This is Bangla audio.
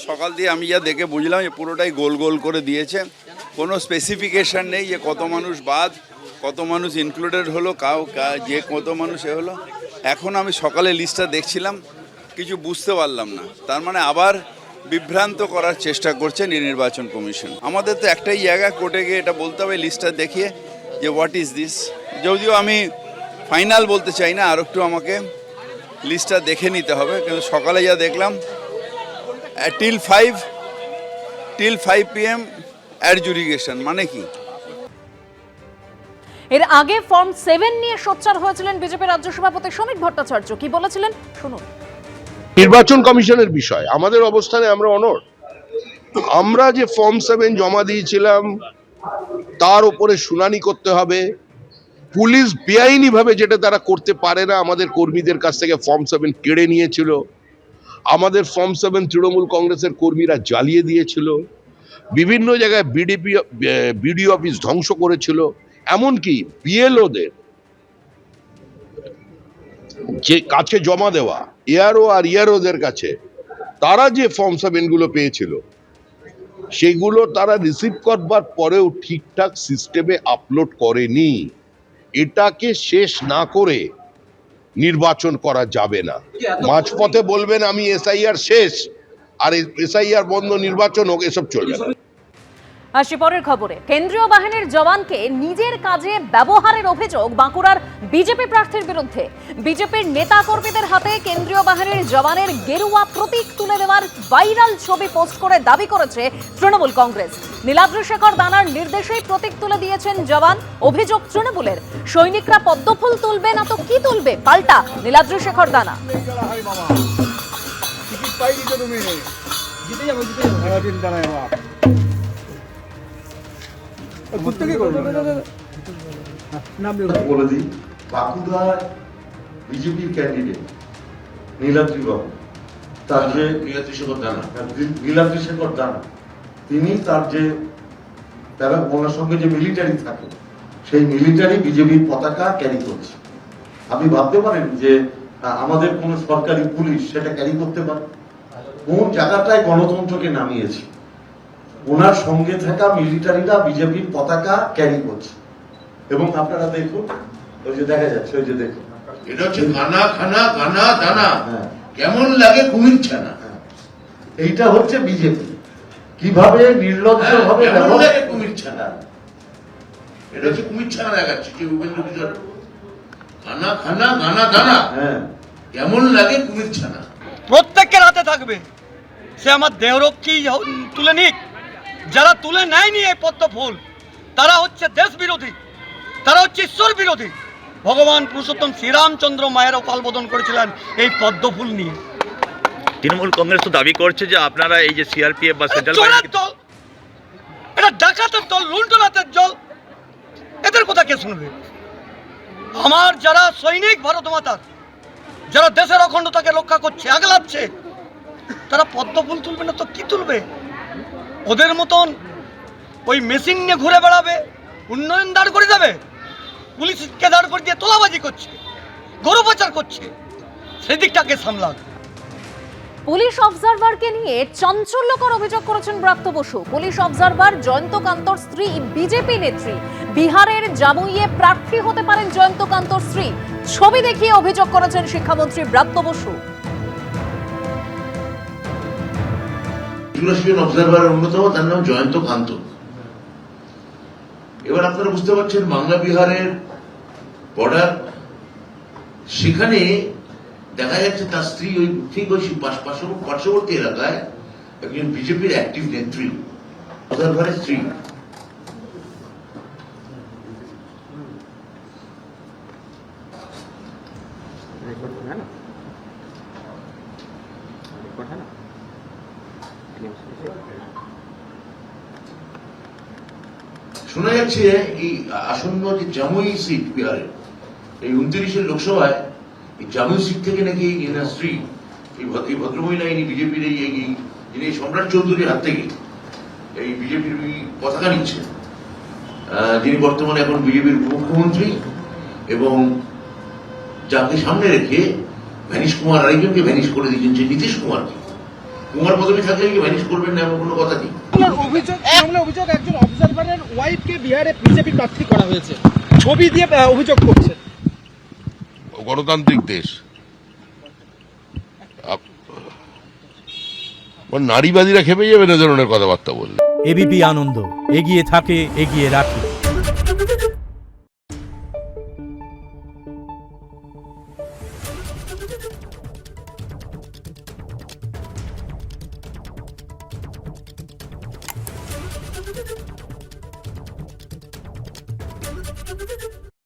সকাল দিয়ে আমি যা দেখে বুঝলাম যে পুরোটাই গোল গোল করে দিয়েছে, কোনো স্পেসিফিকেশান নেই যে কত মানুষ বাদ, কত মানুষ ইনক্লুডেড হলো, যে কত মানুষ এ হলো। এখন আমি সকালে লিস্টটা দেখছিলাম, কিছু বুঝতে পারলাম না। তার মানে আবার বিভ্রান্ত করার চেষ্টা করছে নির্বাচন কমিশন। আমাদের তো একটাই জায়গা, কোর্টে গিয়ে এটা বলতে হবে লিস্টটা দেখিয়ে যে হোয়াট ইজ দিস। যদিও আমি ফাইনাল বলতে চাই না, আর একটু আমাকে লিস্টটা দেখে নিতে হবে, কিন্তু সকালে যা দেখলাম টিল 5 PM অ্যাডজুডিকেশন মানে কি? এর আগে ফর্ম 7 নিয়ে সোচ্চার হয়েছিলেন বিজেপি রাজ্য সভাপতি শ্রমিক ভট্টাচার্য। কি বলেছিলেন শুনুন। নির্বাচন কমিশনের বিষয় আমাদের অবস্থানে আমরা অনড়। আমরা যে ফর্ম 7 জমা দিয়েছিলাম তার উপরে শুনানি করতে হবে। পুলিশ বেআইনি ভাবে যেটা তারা করতে পারে না, আমাদের কর্মীদের কাছ থেকে ফর্ম 7 কেড়ে নিয়েছিল। আমাদের ফর্ম 7 তৃণমূল কংগ্রেসের কর্মীরা জ্বালিয়ে দিয়েছিল, বিভিন্ন জায়গায় বিডিও অফিস ধ্বংস করেছিল, এমনকি বিএলওদের যে কাছে জমা দেওয়া এআরও আর ইআরওদের কাছে তারা যে ফর্ম 7 গুলো পেয়েছিল সেগুলো তারা রিসিভ করবার পরেও ঠিকঠাক সিস্টেমে আপলোড করেনি। এটাকে শেষ না করে নির্বাচন করা যাবে না। মাঝপথে বলবেন আমি এসআইআর শেষ আর এসআইআর বন্ধ, নির্বাচন হোক, এসব চলবে না। আসি পরের খবরে। কেন্দ্রীয় বাহিনীর জওয়ানকে নিজের কাজে ব্যবহারের অভিযোগ বাঁকুড়ার বিজেপি প্রার্থীর বিরুদ্ধে। বিজেপির নেতা কর্মীদের হাতে কেন্দ্রীয় বাহিনীর জওয়ানের গেরুয়া প্রতীক তুলে দেওয়ার ভাইরাল ছবি পোস্ট করে দাবি করেছে তৃণমূল কংগ্রেস। নীলাদ্রি শেখর দানার নির্দেশেই প্রতীক তুলে দিয়েছেন জওয়ান। অভিযোগ তৃণমূলের, সৈনিকরা পদ্মফুল তুলবে না তো কি তুলবে, পাল্টা নীলাদ্রি শেখর দানা। বলে দিই, বাঁকুড়ার বিজেপির ক্যান্ডিডেট নীলাদ্রি বাবু, তার যে নীলাদ্রি শেখর দানা, তিনি তার যে তারা ওনার সঙ্গে যে মিলিটারি থাকে সেই মিলিটারি বিজেপির পতাকা ক্যারি করছে। আপনি ভাবতে পারেন যে আমাদের কোন সরকারি পুলিশ সেটা ক্যারি করতে পারে? কোন জায়গাটায় গণতন্ত্রকে নামিয়েছে? ওনার সঙ্গে থাকা মিলিটারিরা বিজেপির পতাকা ক্যারি করছে। এবং আপনারা দেখুন, ওই যে দেখা যাচ্ছে, ওই যে দেখুন, এটা হচ্ছে খানা খানা গানা দানা, কেমন লাগে কুমির ছানা। এইটা হচ্ছে বিজেপি কিভাবে নির্লজ্জ ভাবে কুমির ছানা। এটা হচ্ছে কুমির ছানা দেখাচ্ছে যে উপেন্দ্র কিশোর, খানা খানা গানা দানা, কেমন লাগে কুমির ছানা। প্রত্যেকের হাতে থাকবে, সে আমার দেহরক্ষী তুলে নিক। যারা তুলে নেয়নি এই পদ্ম ফুল তারা হচ্ছে দেশ বিরোধী, তারা হচ্ছে ঈশ্বর বিরোধী। ভগবান পুরুষোত্তম শ্রীরামচন্দ্র মায়েরও কালবোধন করেছিলেন এই পদ্ম ফুল নিয়ে। তৃণমূল কংগ্রেস তো দাবি করছে যে আপনারা এই যে সিআরপিএফ বা সেন্ট্রাল বাহিনী, দল এটা ডাকাতের দল, লুণ্ঠনাথের দল, এদের কথা কে শুনবে? আমার যারা সৈনিক ভারত মাতার, যারা দেশের অখণ্ডতাকে রক্ষা করছে, আগলাচ্ছে, তারা পদ্ম ফুল তুলবে না তো কি তুলবে? ওদের মতন ওই মেশিন নিয়ে ঘুরে বেড়াবে, উন্নয়ন দাঁড় করে দেবে, পুলিশকে দাঁড় করে দিয়ে তোলাবাজি করছে, গরু পাচার করছে, সেদিকটাকে সামলাক। পুলিশ অবজারভারকে নিয়ে চাঞ্চল্যকর অভিযোগ করেছেন ব্রাত্য বসু। পুলিশ অবজারভার জয়ন্ত কান্তর স্ত্রী বিজেপি নেত্রী। বিহারের জামুইয়ে প্রার্থী হতে পারেন জয়ন্ত কান্তর স্ত্রী। ছবি দেখিয়ে অভিযোগ করেছেন শিক্ষামন্ত্রী ব্রাত্য বসু। অবজারভারের অন্যতম, তার নাম জয়ন্ত কান্ত। এবার আপনারা বুঝতে পারছেন বাংলা বিহারের বর্ডার, সেখানে দেখা যাচ্ছে তার স্ত্রী ওই ঠিক ওই পার্শ্ববর্তী এলাকায় একজন বিজেপির অ্যাক্টিভ নেত্রী, অবজারভারের স্ত্রী। শোনা যাচ্ছে এই আসন্ন যে জামুই সিট বিহারে, এই 29 লোকসভায় এই জামুই সিট থেকে নাকি এনার স্ত্রী, এই ভদ্রমহিলা, ইনি বিজেপির যিনি সম্রাট চৌধুরীর হাত থেকে এই বিজেপির পতাকা নিচ্ছেন, যিনি বর্তমানে এখন বিজেপির উপমুখ্যমন্ত্রী, এবং যাকে সামনে রেখে ভ্যানিশ কুমার আরেকজনকে ভ্যানিশ করে দিয়েছেন, যে নীতিশ কুমারকে। কুমার পদবী থাকলে কি ভ্যানিশ করবেন না এমন কোনো কথা নেই। অভিযোগ একজন অবজারভারের ওয়াইফকে বিহারে বিজেপি প্রার্থী করা হয়েছে, ছবি দিয়ে অভিযোগ করছে। গণতান্ত্রিক দেশ, নারীবাদীরা খেপে যাবে না ধরনের কথাবার্তা বললে। এবিপি আনন্দ, এগিয়ে থাকে, এগিয়ে রাখে। Thank you.